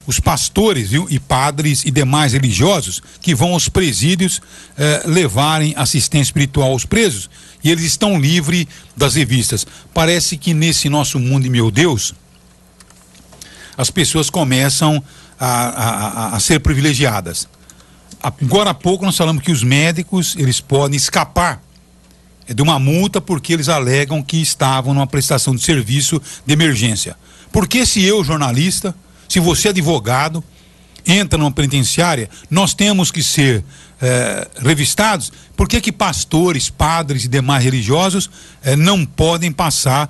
os pastores, viu, e padres e demais religiosos que vão aos presídios levarem assistência espiritual aos presos, e eles estão livres das revistas. Parece que nesse nosso mundo, meu Deus, as pessoas começam a ser privilegiadas. Agora há pouco nós falamos que os médicos, eles podem escapar de uma multa porque eles alegam que estavam numa prestação de serviço de emergência. Porque se eu, jornalista, se você, advogado, entra numa penitenciária, nós temos que ser revistados? Por que pastores, padres e demais religiosos não podem passar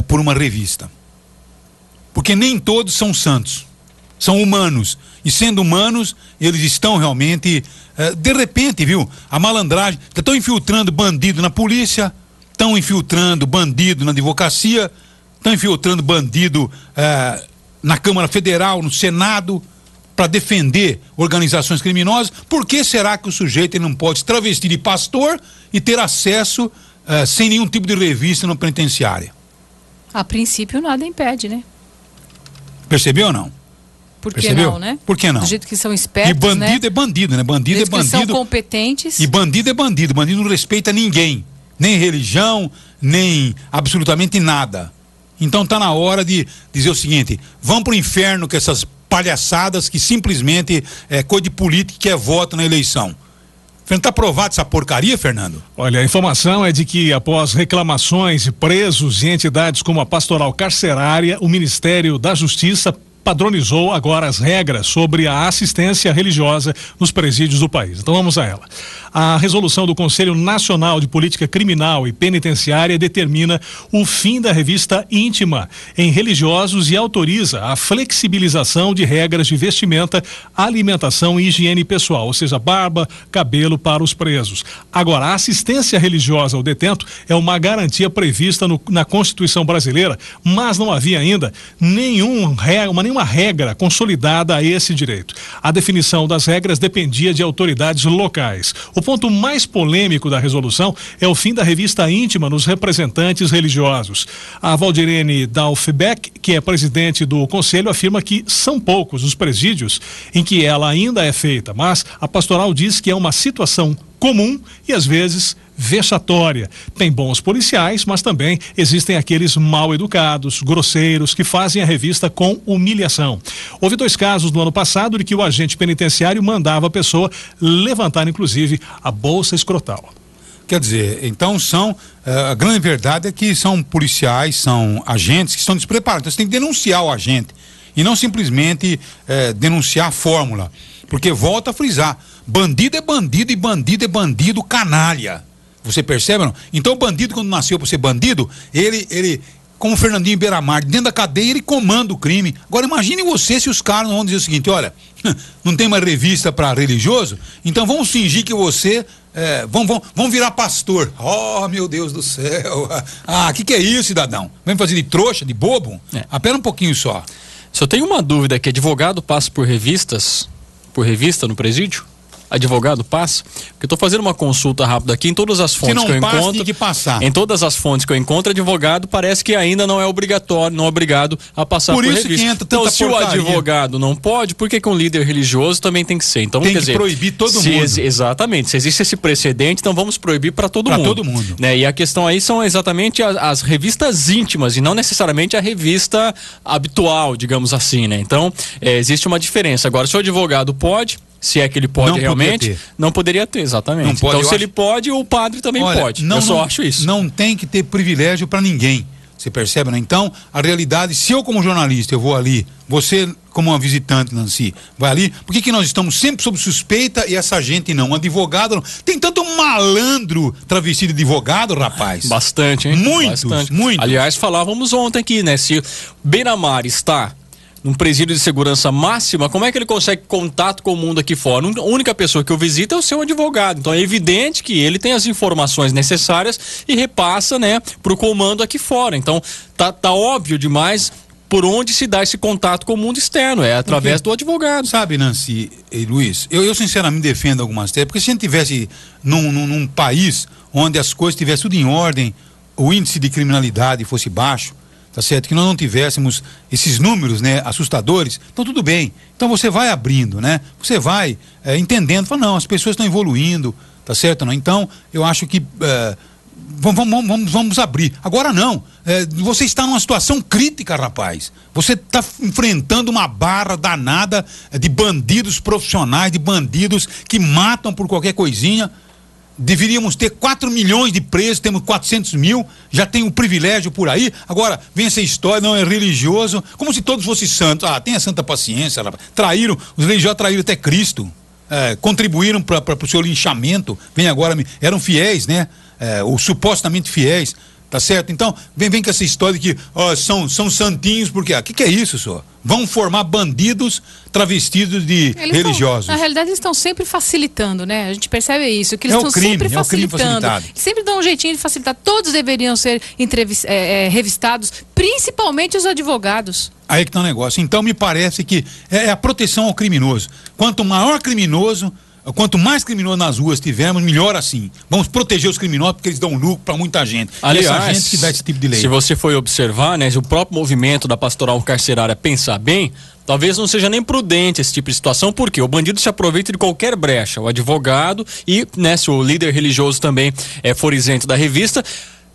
por uma revista? Porque nem todos são santos, são humanos, e sendo humanos, eles estão realmente, de repente, viu, a malandragem, estão infiltrando bandido na polícia, estão infiltrando bandido na advocacia, estão infiltrando bandido na Câmara Federal, no Senado, para defender organizações criminosas. Por que será que o sujeito não pode se travestir de pastor e ter acesso sem nenhum tipo de revista na penitenciária? A princípio nada impede, né? Percebeu ou não? Por que não, né? Por que não? Do jeito que são espertos, e bandido, né? É bandido, né? Bandido é bandido. São competentes. E bandido é bandido. Bandido não respeita ninguém. Nem religião, nem absolutamente nada. Então tá na hora de dizer o seguinte: vamos pro inferno com essas palhaçadas que simplesmente é coisa de política, que é voto na eleição. Fernando, tá aprovado essa porcaria, Fernando? Olha, a informação é de que após reclamações de presos e entidades como a Pastoral Carcerária, o Ministério da Justiça padronizou agora as regras sobre a assistência religiosa nos presídios do país. Então vamos a ela. A resolução do Conselho Nacional de Política Criminal e Penitenciária determina o fim da revista íntima em religiosos e autoriza a flexibilização de regras de vestimenta, alimentação e higiene pessoal, ou seja, barba, cabelo para os presos. Agora, a assistência religiosa ao detento é uma garantia prevista na Constituição brasileira, mas não havia ainda nenhuma regra consolidada a esse direito. A definição das regras dependia de autoridades locais. O ponto mais polêmico da resolução é o fim da revista íntima nos representantes religiosos. A Valdirene Dalfbeck, que é presidente do conselho, afirma que são poucos os presídios em que ela ainda é feita, mas a pastoral diz que é uma situação comum e às vezes vexatória. Tem bons policiais, mas também existem aqueles mal educados, grosseiros, que fazem a revista com humilhação. Houve 2 casos no ano passado de que o agente penitenciário mandava a pessoa levantar, inclusive, a bolsa escrotal. Quer dizer, então a grande verdade é que são policiais, são agentes que estão despreparados. Então você tem que denunciar o agente e não simplesmente denunciar a fórmula. Porque, volta a frisar, bandido é bandido e bandido é bandido canalha. Você percebe, não? Então o bandido, quando nasceu para ser bandido, ele como o Fernandinho Beiramar, dentro da cadeia, ele comanda o crime. Agora imagine você se os caras não vão dizer o seguinte: olha, não tem mais revista para religioso, então vamos fingir que você vamos virar pastor. Oh, meu Deus do céu. Que é isso, cidadão? Vem fazer de trouxa, de bobo? Pera um pouquinho só. Se eu tenho uma dúvida, que advogado passa por revista no presídio? Advogado passa? Porque eu estou fazendo uma consulta rápida aqui em todas as fontes que eu encontro. Tem que passar. Em todas as fontes que eu encontro, advogado parece que ainda não é obrigatório, não é obrigado a passar por revista. Que entra então, tanta se porcaria. O advogado não pode, por que um líder religioso também tem que ser? Então, tem quer que dizer, proibir todo mundo. Exatamente. Se existe esse precedente, então vamos proibir para todo mundo. Para todo mundo. Né? E a questão aí são exatamente as revistas íntimas e não necessariamente a revista habitual, digamos assim, né? Então, existe uma diferença. Agora, se o advogado pode, se é que ele pode realmente, não poderia ter, exatamente. Não pode, então, se ele pode, o padre também pode. Eu só acho isso. Não tem que ter privilégio para ninguém. Você percebe, né? Então, a realidade, se eu como jornalista, eu vou ali, você como uma visitante, Nancy, vai ali, por que nós estamos sempre sob suspeita e essa gente não? Um advogado não. Tem tanto malandro travestido de advogado, rapaz. Bastante, hein? Muitos. Aliás, falávamos ontem aqui, né? Se Beiramar está num presídio de segurança máxima, como é que ele consegue contato com o mundo aqui fora? A única pessoa que o visita é o seu advogado. Então é evidente que ele tem as informações necessárias e repassa, né, pro comando aqui fora. Então tá óbvio demais por onde se dá esse contato com o mundo externo, é através do advogado. Sabe, Nancy e Luiz, eu sinceramente defendo algumas teses, porque se a gente tivesse num país onde as coisas estivessem tudo em ordem, o índice de criminalidade fosse baixo, tá certo? Que nós não tivéssemos esses números, né, assustadores, então tudo bem. Então você vai abrindo, né? Você vai entendendo, fala, não, as pessoas estão evoluindo, tá certo? Não? Então, eu acho que vamos abrir. Agora não, você está numa situação crítica, rapaz. Você está enfrentando uma barra danada de bandidos profissionais, de bandidos que matam por qualquer coisinha. Deveríamos ter 4 milhões de presos, temos 400 mil, já tem um privilégio por aí. Agora, vem essa história, não é religioso, como se todos fossem santos. Tenha santa paciência, rapaz. Traíram, os religiosos traíram até Cristo, contribuíram para o seu linchamento, vem agora, eram fiéis, né? Ou supostamente fiéis, tá certo? Então, vem com essa história de que são santinhos, porque o que é isso, senhor? Vão formar bandidos travestidos de religiosos. Na realidade, eles estão sempre facilitando, né? A gente percebe isso, que eles estão sempre facilitando. Eles sempre dão um jeitinho de facilitar. Todos deveriam ser revistados, principalmente os advogados. Aí que tá o negócio. Então, me parece que é a proteção ao criminoso. Quanto maior criminoso, quanto mais criminosos nas ruas tivermos, melhor assim. Vamos proteger os criminosos porque eles dão lucro para muita gente. Aliás, essa gente que dá esse tipo de lei. Se você for observar, né, se o próprio movimento da pastoral carcerária pensar bem, talvez não seja nem prudente esse tipo de situação, porque o bandido se aproveita de qualquer brecha. O advogado e, né, se o líder religioso também for isento da revista,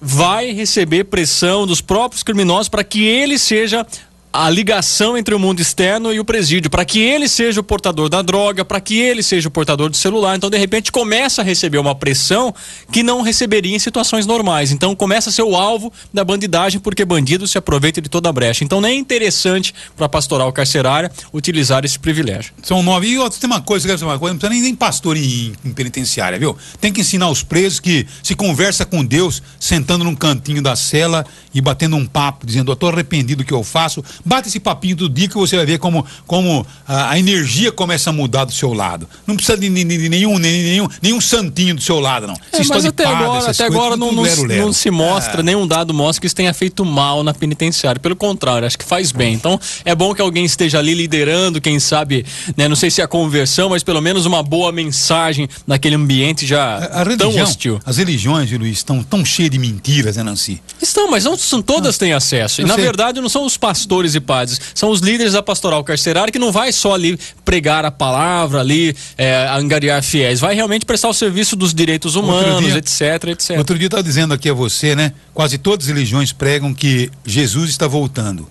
vai receber pressão dos próprios criminosos para que ele seja a ligação entre o mundo externo e o presídio, para que ele seja o portador da droga, para que ele seja o portador do celular. Então, de repente, começa a receber uma pressão que não receberia em situações normais. Então, começa a ser o alvo da bandidagem, porque bandido se aproveita de toda a brecha. Então, nem é interessante para a pastoral carcerária utilizar esse privilégio. São 9. E tem uma coisa, não precisa nem pastor em penitenciária, viu? Tem que ensinar os presos que se conversa com Deus sentando num cantinho da cela e batendo um papo, dizendo, eu estou arrependido do que eu faço. Bate esse papinho do dia que você vai ver como a energia começa a mudar do seu lado. Não precisa de nenhum santinho do seu lado, não. Mas até agora não se mostra, nenhum dado mostra que isso tenha feito mal na penitenciária. Pelo contrário, acho que faz bem. Então, é bom que alguém esteja ali liderando, quem sabe, né, não sei se é a conversão, mas pelo menos uma boa mensagem naquele ambiente já tão hostil. As religiões, Luiz, estão tão cheias de mentiras, né, Nancy? Estão, mas não todas têm acesso. E, na verdade, não são os pastores e padres, são os líderes da pastoral carcerária que não vai só ali pregar a palavra, ali angariar fiéis, vai realmente prestar o serviço dos direitos humanos, etc. Outro dia eu estava dizendo aqui a você, né? Quase todas as religiões pregam que Jesus está voltando.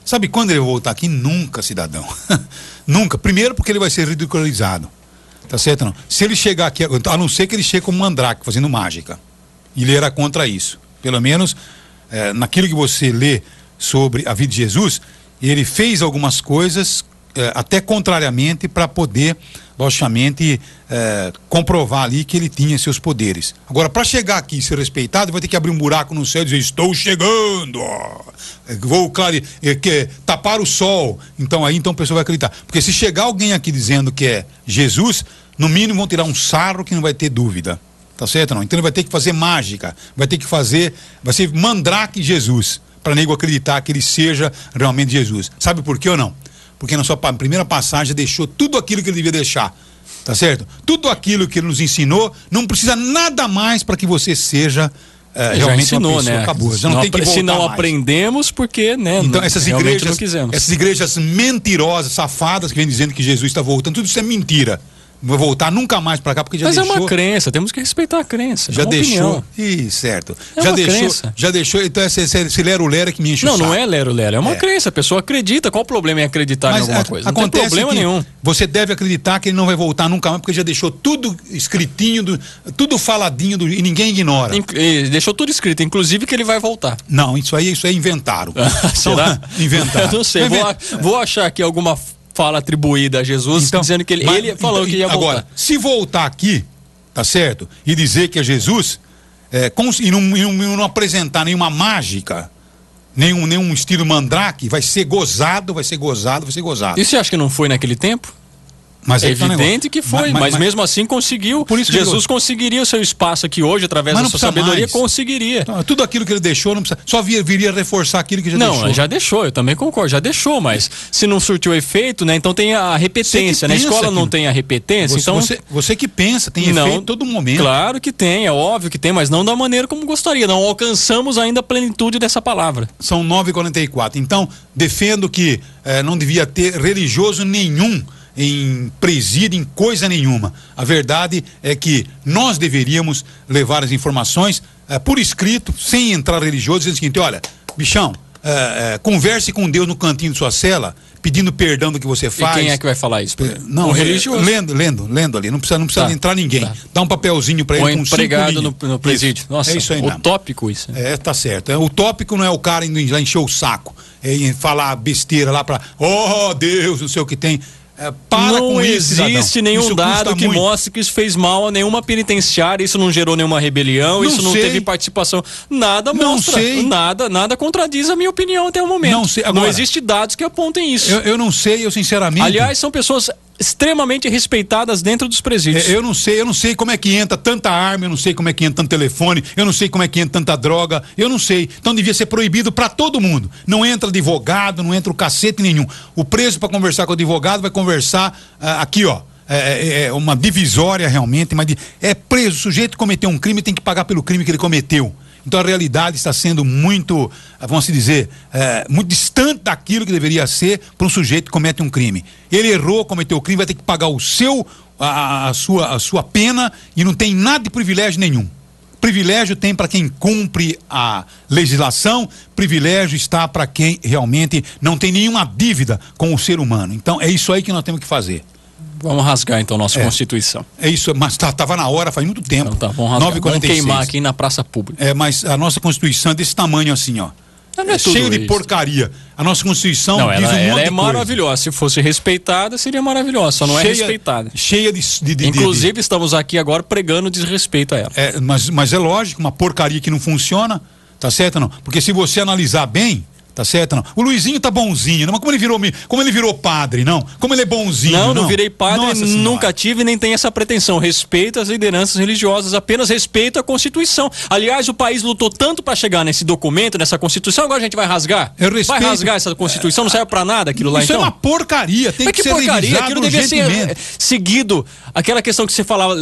Sabe quando ele vai voltar aqui? Nunca, cidadão. Nunca. Primeiro porque ele vai ser ridicularizado. Tá certo, não? Se ele chegar aqui, a não ser que ele chegue como mandrake, fazendo mágica. E ele era contra isso. Pelo menos naquilo que você lê sobre a vida de Jesus, ele fez algumas coisas até contrariamente para poder, logicamente, comprovar ali que ele tinha seus poderes. Agora, para chegar aqui e ser respeitado, vai ter que abrir um buraco no céu e dizer, estou chegando, vou tapar o sol. Então a pessoa vai acreditar. Porque se chegar alguém aqui dizendo que é Jesus, no mínimo vão tirar um sarro que não vai ter dúvida. Tá certo, não? Então ele vai ter que fazer mágica, vai ser mandrake Jesus, para nego acreditar que ele seja realmente Jesus. Sabe por quê ou não? Porque na sua primeira passagem deixou tudo aquilo que ele devia deixar, tá certo? Tudo aquilo que ele nos ensinou, não precisa nada mais para que você seja realmente ensinou, uma pessoa, né? acabou. Já não tem que voltar se não mais. Aprendemos, porque, né? Então essas igrejas mentirosas, safadas, que vêm dizendo que Jesus está voltando, tudo isso é mentira. Não vai voltar nunca mais para cá, porque já deixou. Mas é uma crença, temos que respeitar a crença. Já deixou. Certo. Já deixou. Então esse lero-lero que me enche o saco. Não é lero-lero, é uma crença. A pessoa acredita. Qual o problema em acreditar em alguma coisa? Não tem problema nenhum. Você deve acreditar que ele não vai voltar nunca mais, porque já deixou tudo escritinho, tudo faladinho e ninguém ignora. Deixou tudo escrito, inclusive que ele vai voltar. Não, isso aí inventaram. Será? Inventaram. Eu não sei. Vou achar aqui alguma fala atribuída a Jesus, então, dizendo que ele falou que ia voltar. Agora, se voltar aqui, tá certo? E dizer que é Jesus, e não apresentar nenhuma mágica, nenhum estilo mandrake, vai ser gozado. E você acha que não foi naquele tempo? Mas é evidente que foi, mas mesmo assim conseguiu. Por isso Jesus conseguiria o seu espaço aqui hoje, através da sua sabedoria, conseguiria. Não, tudo aquilo que ele deixou, não precisa, só viria reforçar aquilo que já deixou. Não, já deixou, eu também concordo, já deixou, mas se não surtiu efeito, né? Então tem a repetência, né? A escola não tem a repetência, então... Você que pensa, tem efeito todo momento. Claro que tem, é óbvio que tem, mas não da maneira como gostaria, não alcançamos ainda a plenitude dessa palavra. São 9h44, então defendo que não devia ter religioso nenhum em presídio, em coisa nenhuma. A verdade é que nós deveríamos levar as informações por escrito, sem entrar religioso, dizendo o seguinte: olha, bichão, converse com Deus no cantinho de sua cela, pedindo perdão do que você faz. E quem é que vai falar isso? Não, religioso. Lendo ali, não precisa entrar ninguém. Tá. Dá um papelzinho para ele com empregado no presídio. Isso. Nossa, é isso aí mesmo. Utópico isso. Tá certo. O tópico não é o cara indo lá encher o saco, falar besteira lá para, Deus, não sei o que tem. Não existe nenhum dado que mostre que isso fez mal a nenhuma penitenciária, isso não gerou nenhuma rebelião, isso não teve participação, nada mostra, nada contradiz a minha opinião até o momento. Não sei. Agora, não existe dados que apontem isso. Eu não sei, eu sinceramente... Aliás, são pessoas extremamente respeitadas dentro dos presídios. Eu não sei como é que entra tanta arma, eu não sei como é que entra tanto telefone, eu não sei como é que entra tanta droga, eu não sei. Então devia ser proibido para todo mundo. Não entra advogado, não entra o cacete nenhum. O preso, para conversar com o advogado, vai conversar aqui, ó. É uma divisória realmente, mas é preso. O sujeito cometeu um crime, tem que pagar pelo crime que ele cometeu. Então a realidade está sendo muito, vamos dizer, muito distante daquilo que deveria ser para um sujeito que comete um crime. Ele errou, cometeu o crime, vai ter que pagar a sua pena e não tem nada de privilégio nenhum. Privilégio tem para quem cumpre a legislação, privilégio está para quem realmente não tem nenhuma dívida com o ser humano. Então é isso aí que nós temos que fazer. Vamos rasgar então nossa Constituição. É isso, mas tava na hora, faz muito tempo. Então tá, vamos rasgar. Vamos queimar aqui na praça pública. Mas a nossa Constituição é desse tamanho assim, ó. Não é cheio de porcaria. A nossa Constituição diz um monte de coisa. Ela é maravilhosa. Se fosse respeitada, seria maravilhosa. Só não é respeitada. Cheia de Inclusive, estamos aqui agora pregando desrespeito a ela. Mas é lógico, uma porcaria que não funciona, tá certo ou não? Porque se você analisar bem, tá certo, não? O Luizinho tá bonzinho, não? Mas como ele virou padre, não? Como ele é bonzinho, não virei padre, nunca tive nem tenho essa pretensão. Respeito as lideranças religiosas, apenas respeito a Constituição. Aliás, o país lutou tanto para chegar nesse documento, nessa Constituição, agora a gente vai rasgar? Vai rasgar essa Constituição, não serve para nada aquilo lá, então? Isso é uma porcaria, tem que ser revisado aquilo devia ser seguido, aquela questão que você falava,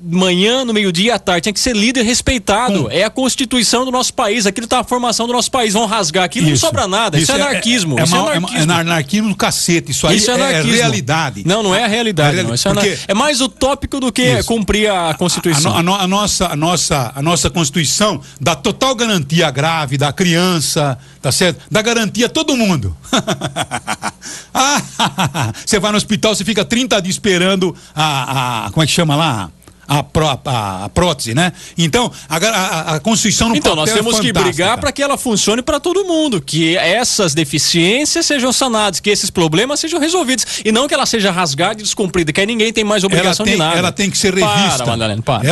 manhã, no meio-dia, à tarde, tinha que ser lido e respeitado. É a Constituição do nosso país, aquilo tá a formação do nosso país, vão rasgar aquilo, não sobra nada, isso é anarquismo. É anarquismo no cacete, isso aí é realidade. Não é a realidade, não. Isso é mais utópico do que cumprir a Constituição. A nossa Constituição dá total garantia à grávida, à criança, tá certo? Dá garantia a todo mundo. Você vai no hospital, você fica 30 dias esperando como é que chama lá? A prótese, né? Então, a Constituição no papel nós temos que brigar para que ela funcione para todo mundo, que essas deficiências sejam sanadas, que esses problemas sejam resolvidos, e não que ela seja rasgada e descumprida, que aí ninguém tem mais obrigação de nada. Ela tem que ser revista. Para, Madalena, para.